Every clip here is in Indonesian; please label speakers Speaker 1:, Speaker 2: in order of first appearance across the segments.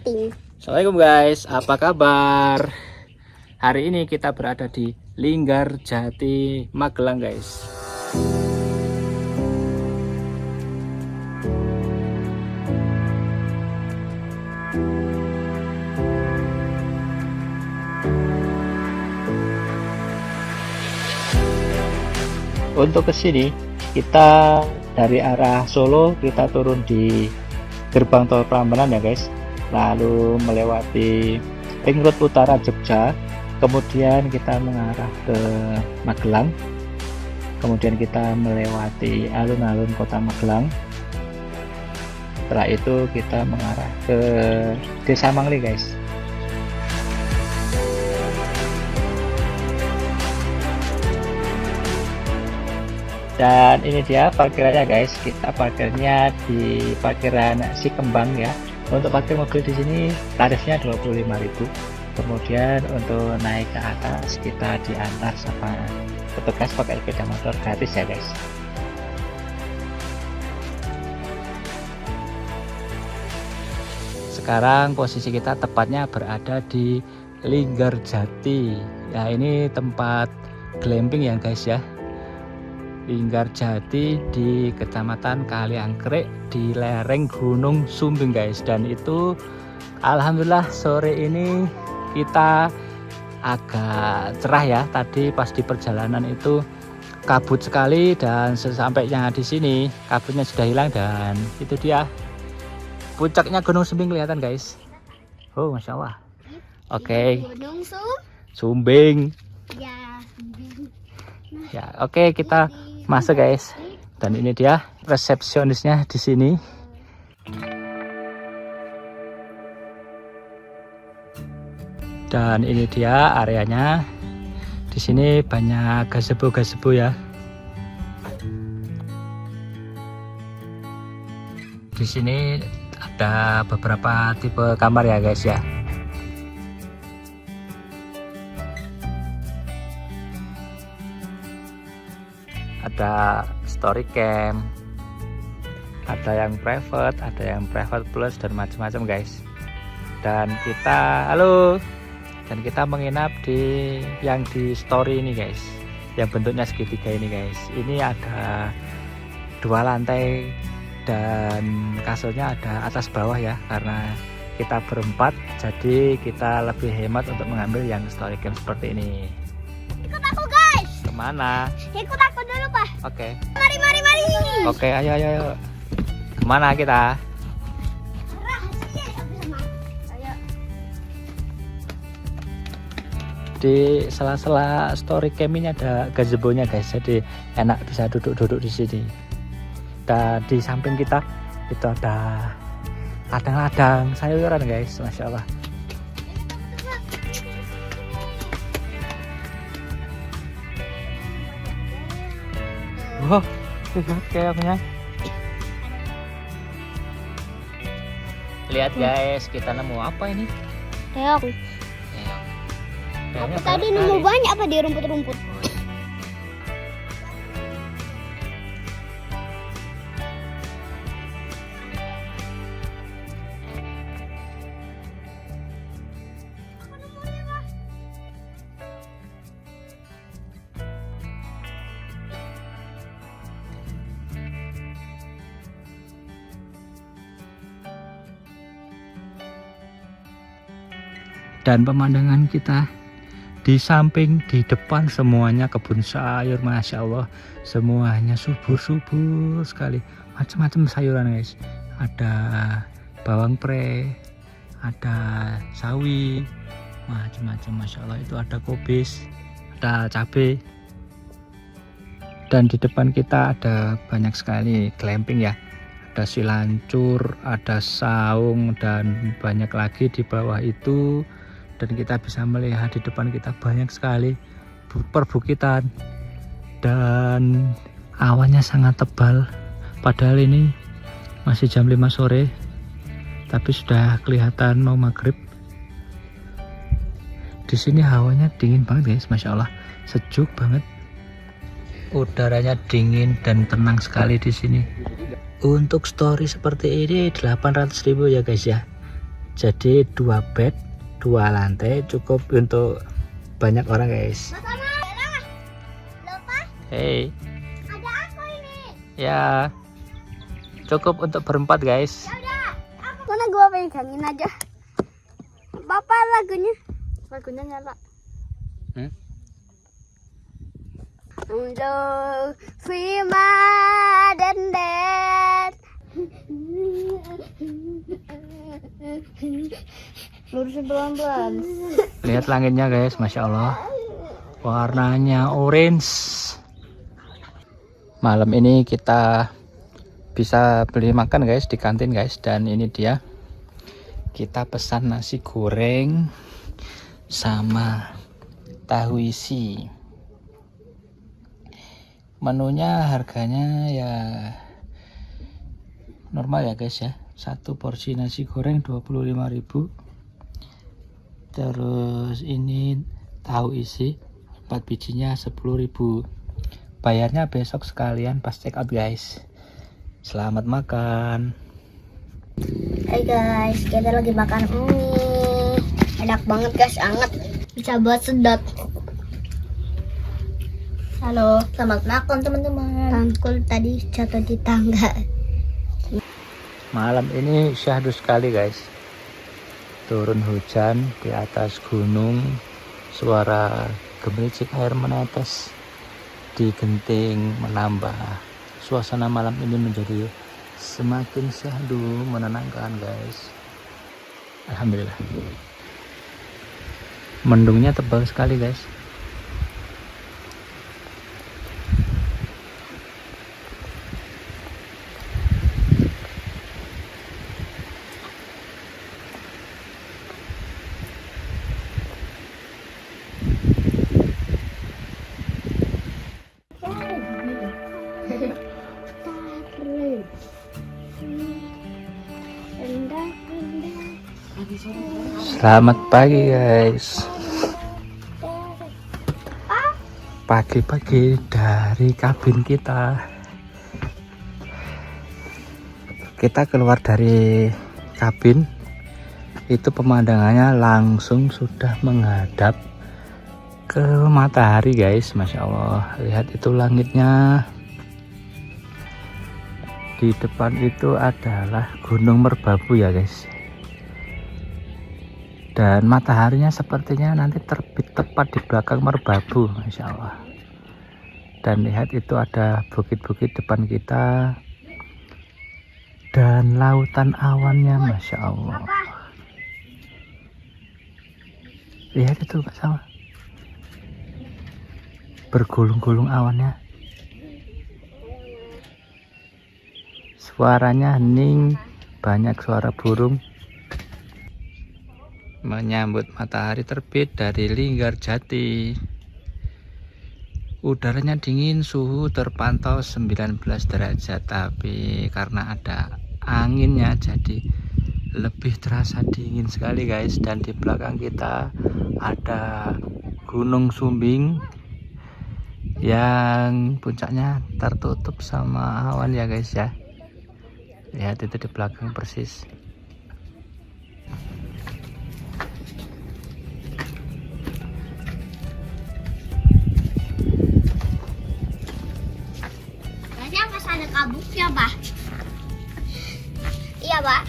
Speaker 1: Ting.
Speaker 2: Assalamualaikum guys, apa kabar? Hari ini kita berada di Linggarjati, Magelang guys. Untuk kesini kita dari arah Solo, kita turun di gerbang tol Prambanan ya guys, lalu melewati ring road utara Jogja, kemudian kita mengarah ke Magelang, kemudian kita melewati alun-alun kota Magelang. Setelah itu kita mengarah ke Desa Mangli guys. Dan ini dia parkirannya guys, kita parkirnya di parkiran Sikembang ya. Untuk parkir mobil di sini tarifnya 25.000. Kemudian untuk naik ke atas kita diantar sama petugas pakai sepeda motor gratis ya guys. Sekarang posisi kita tepatnya berada di Linggarjati. Ya, ini tempat glamping ya guys ya. Linggarjati di Kecamatan Kaliangkrek di lereng Gunung Sumbing guys. Dan itu alhamdulillah sore ini kita agak cerah ya. Tadi pas di perjalanan itu kabut sekali, dan sesampainya di sini kabutnya sudah hilang, dan itu dia puncaknya Gunung Sumbing kelihatan guys. Oh masya Allah. Oke.
Speaker 1: Gunung
Speaker 2: Sumbing.
Speaker 1: Ya, Sumbing.
Speaker 2: Ya oke, kita masuk guys. Dan ini dia resepsionisnya di sini. Dan ini dia areanya. Di sini banyak gazebo ya. Di sini ada beberapa tipe kamar ya guys ya. Ada story camp, ada yang private plus, dan macam-macam guys. Dan kita menginap di yang di story ini guys, yang bentuknya segitiga ini guys. Ini ada 2 lantai dan kasurnya ada atas bawah ya, karena kita berempat jadi kita lebih hemat untuk mengambil yang story camp seperti ini.
Speaker 1: Ikut aku guys.
Speaker 2: Kemana?
Speaker 1: Ikut aku dulu pak.
Speaker 2: Oke.
Speaker 1: Mari.
Speaker 2: Oke, ayo. Kemana kita? Di sela-sela story camp ini ada gazebo-nya guys, jadi enak bisa duduk-duduk di sini. Dan di samping kita itu ada ladang-ladang sayuran guys, masya Allah. Wow, lihat kayaknya. Lihat guys, kita nemu apa ini?
Speaker 1: Teok. Aku tadi nemu banyak apa di rumput-rumput.
Speaker 2: Dan pemandangan kita di samping, di depan semuanya kebun sayur, masya Allah, semuanya subur sekali, macam-macam sayuran guys. Ada bawang pre, ada sawi, macam-macam, masya Allah. Itu ada kobis, ada cabai. Dan di depan kita ada banyak sekali glamping ya. Ada silancur, ada saung, dan banyak lagi di bawah itu. Dan kita bisa melihat di depan kita banyak sekali perbukitan, dan awannya sangat tebal. Padahal ini masih jam 5 sore, tapi sudah kelihatan mau maghrib. Di sini hawanya dingin banget guys, masya Allah, sejuk banget. Udaranya dingin dan tenang sekali di sini. Untuk story seperti ini 800.000 ya guys ya. Jadi 2 bed, 2 lantai cukup untuk banyak orang guys. Hey.
Speaker 1: Ada aku ini.
Speaker 2: Ya. Cukup untuk berempat guys.
Speaker 1: Mana gua pegangin aja. Bapak lagunya nyala. Untuk Prima dan Dad. Lurusin pelan-pelan.
Speaker 2: Lihat langitnya guys, masya Allah. Warnanya orange. Malam ini kita bisa beli makan guys di kantin guys, dan ini dia. Kita pesan nasi goreng sama tahu isi. Menunya harganya ya normal ya guys ya. Satu porsi nasi goreng 25.000. Terus ini tahu isi 4 bijinya 10.000. Bayarnya besok sekalian pas check out guys. Selamat makan.
Speaker 1: Hai guys, kita lagi makan mie. Enak banget guys, anget. Bisa buat sedot. Halo, selamat makan teman-teman. Tangkul tadi jatuh di tangga.
Speaker 2: Malam ini syahdu sekali guys. Turun hujan di atas gunung, suara gemericik air menetes di genting menambah suasana malam ini menjadi semakin syahdu, menenangkan guys. Alhamdulillah. Mendungnya tebal sekali guys. Selamat pagi guys. Pagi-pagi dari kabin kita. Kita keluar dari kabin, itu pemandangannya langsung sudah menghadap ke matahari guys. Masya Allah, lihat itu langitnya. Di depan itu adalah Gunung Merbabu ya guys. Dan mataharinya sepertinya nanti terbit tepat di belakang Merbabu, Masya Allah. Dan lihat itu ada bukit-bukit depan kita. Dan lautan awannya, Masya Allah. Lihat itu Pak sama. Bergulung-gulung awannya. Suaranya hening, banyak suara burung. Menyambut matahari terbit dari Linggarjati. Udaranya dingin, suhu terpantau 19 derajat, tapi karena ada anginnya jadi lebih terasa dingin sekali guys. Dan di belakang kita ada Gunung Sumbing yang puncaknya tertutup sama awan ya guys ya. Lihat itu di belakang persis.
Speaker 1: Ada kabuknya, Pak. Iya, Pak.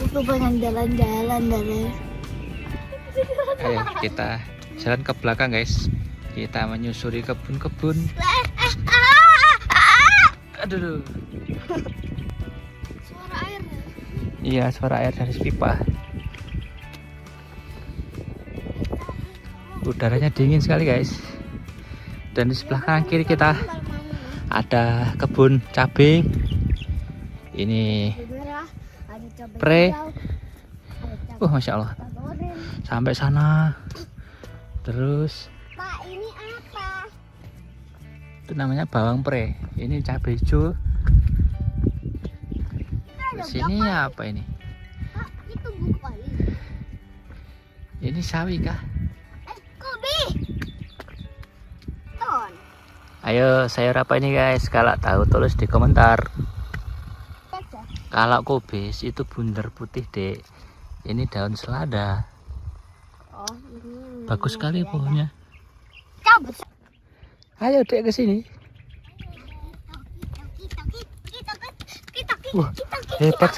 Speaker 1: Aku pengen jalan-jalan dari.
Speaker 2: Ayo kita jalan ke belakang guys. Kita menyusuri kebun-kebun. Aduh.
Speaker 1: Suara air.
Speaker 2: Iya, suara air dari pipa. Udaranya dingin sekali guys. Dan di sebelah kanan kiri kita ada kebun cabai. Ini pre. Masya Allah. Sampai sana. Terus.
Speaker 1: Pak, ini apa?
Speaker 2: Itu namanya bawang pre. Ini cabai hijau. Di sini apa ini?
Speaker 1: Pak, itu bukan.
Speaker 2: Ini sawi kah?
Speaker 1: Kobe. Ton.
Speaker 2: Ayo sayur apa ini guys? Kalau tahu tulis di komentar. Kalau kubis itu bundar putih dek. Ini daun selada.
Speaker 1: Oh, ini
Speaker 2: Bagus sekali pohonnya.
Speaker 1: cabut.
Speaker 2: Ayo dek ke sini. Wah, hebat.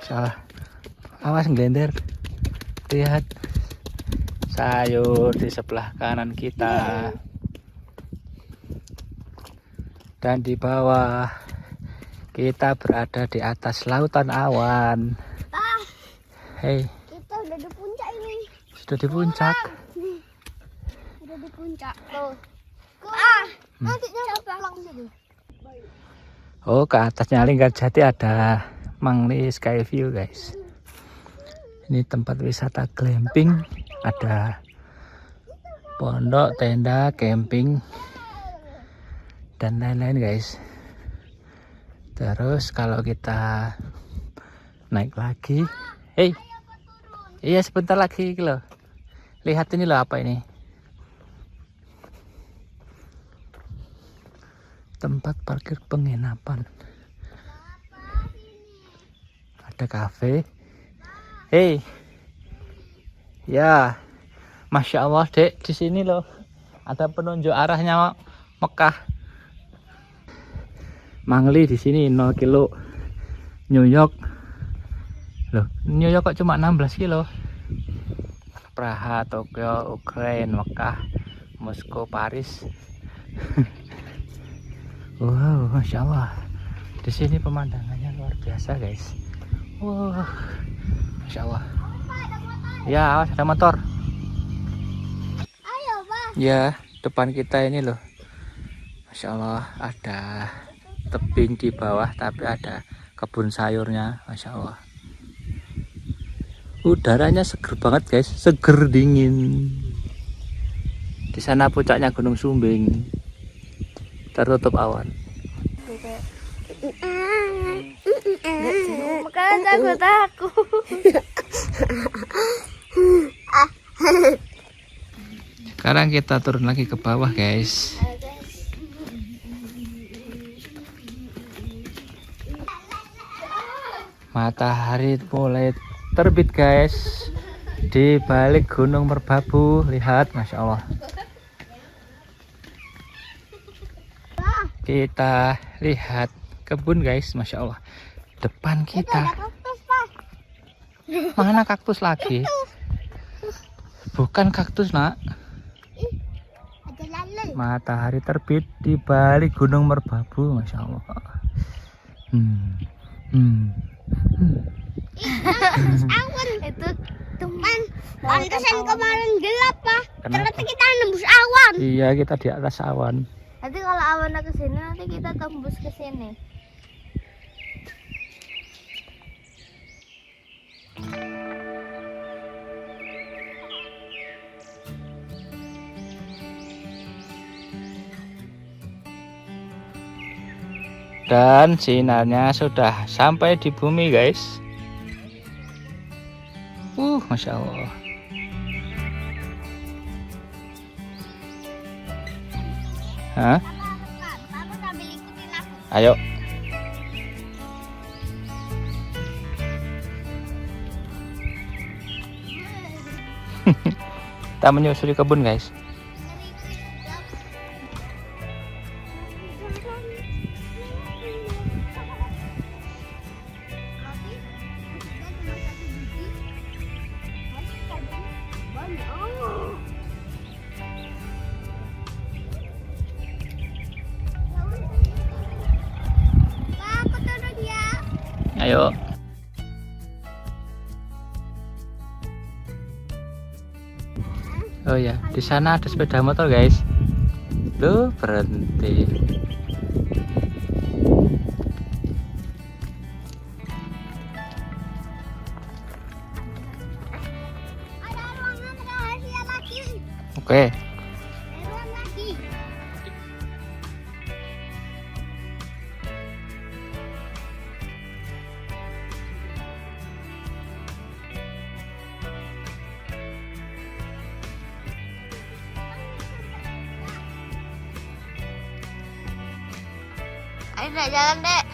Speaker 2: Salah. Awas gelender. Lihat sayur di sebelah kanan kita. Dan di bawah kita berada di atas lautan awan. Hei,
Speaker 1: Kita udah di puncak ini.
Speaker 2: sudah di puncak.
Speaker 1: Udah di puncak. Tuh. Nanti pulang dulu.
Speaker 2: Oh, ke atasnya Linggarjati ada Mangli Sky View guys. Ini tempat wisata glamping, ada pondok, tenda, camping dan lain-lain guys. Terus kalau kita naik lagi, iya sebentar lagi loh. Lihat ini loh, apa ini? Tempat parkir penginapan. Ada kafe. Ya, masya Allah dek, di sini loh ada penunjuk arahnya Mekah. Mangli di sini 0 kilo. New York, loh New York kok cuma 16 kilo. Praha, Tokyo, Ukraina, Mekah, Moskow, Paris. Wow, masya Allah. Di sini pemandangannya luar biasa guys. Wow, masya Allah. Ya, awas ada motor.
Speaker 1: Ayo, Pak.
Speaker 2: Ya, depan kita ini loh. Masya Allah, ada tebing di bawah, tapi ada kebun sayurnya. Masya Allah. Udaranya seger banget guys, seger dingin. Di sana puncaknya Gunung Sumbing, tertutup awan.
Speaker 1: Makanya takut.
Speaker 2: Sekarang kita turun lagi ke bawah guys. Matahari mulai terbit guys di balik Gunung Merbabu. Lihat, masya Allah. Kita lihat kebun guys, masya Allah. Depan kita mana kaktus lagi? Bukan kaktus nak.
Speaker 1: Ada lalu.
Speaker 2: Matahari terbit di balik Gunung Merbabu, masya Allah.
Speaker 1: Awan itu teman. Pantesan kemarin gelap Pak. Ternyata kita nembus awan.
Speaker 2: Iya, kita di atas awan.
Speaker 1: Nanti kalau awannya ke sini, nanti kita tembus ke sini.
Speaker 2: Dan sinarnya sudah sampai di bumi guys. Masya Allah. Hah?
Speaker 1: Kamu sambil ikutin aku.
Speaker 2: Ayo. Kita menyusuri kebun guys. Ayo. Oh ya, di sana ada sepeda motor guys. Loh, berhenti.
Speaker 1: Ada ruangan rahasia lagi.
Speaker 2: Oke.
Speaker 1: Ruangan lagi. Ayo Dek, jalan Dek.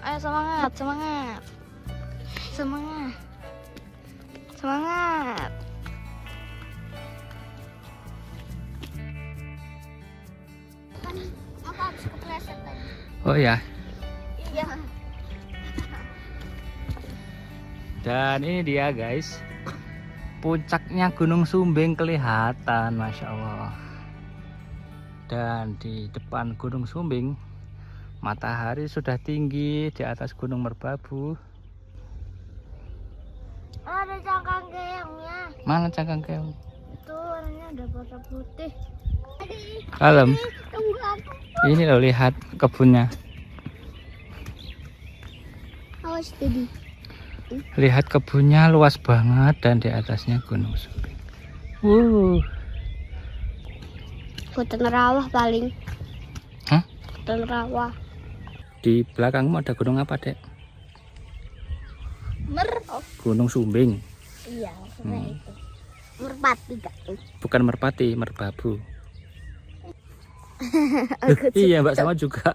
Speaker 1: Ayo semangat. Apa habis kepleset tadi?
Speaker 2: Oh ya.
Speaker 1: Iya.
Speaker 2: Dan ini dia guys, puncaknya Gunung Sumbing kelihatan, Masya Allah. Dan di depan Gunung Sumbing, matahari sudah tinggi di atas Gunung Merbabu.
Speaker 1: Ada cangkang keongnya.
Speaker 2: Mana cangkang keong?
Speaker 1: Itu warnanya udah warna putih.
Speaker 2: Kalem.
Speaker 1: Tunggu aku.
Speaker 2: Ini loh, lihat kebunnya.
Speaker 1: Awas tadi.
Speaker 2: Lihat kebunnya luas banget dan di atasnya Gunung Sumbing.
Speaker 1: Hutan rawa paling.
Speaker 2: Hah?
Speaker 1: Hutan rawa.
Speaker 2: Di belakangmu ada gunung apa, Dek? Gunung Sumbing.
Speaker 1: Iya, itu. Merpati gak?
Speaker 2: Bukan Merpati, Merbabu. Iya, Mbak sama juga.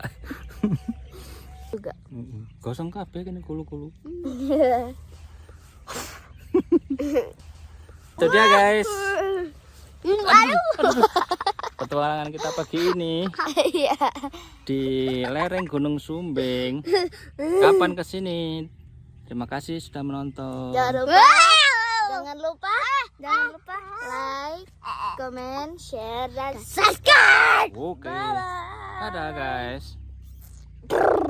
Speaker 1: Juga.
Speaker 2: Gosong kabeh kene kulu-kulu. Itu dia guys. Petualangan kita pagi ini
Speaker 1: Iya.
Speaker 2: di lereng Gunung Sumbing. Kapan kesini? Terima kasih sudah menonton.
Speaker 1: Jangan lupa like, comment, share, dan subscribe.
Speaker 2: Oke. Dadah guys.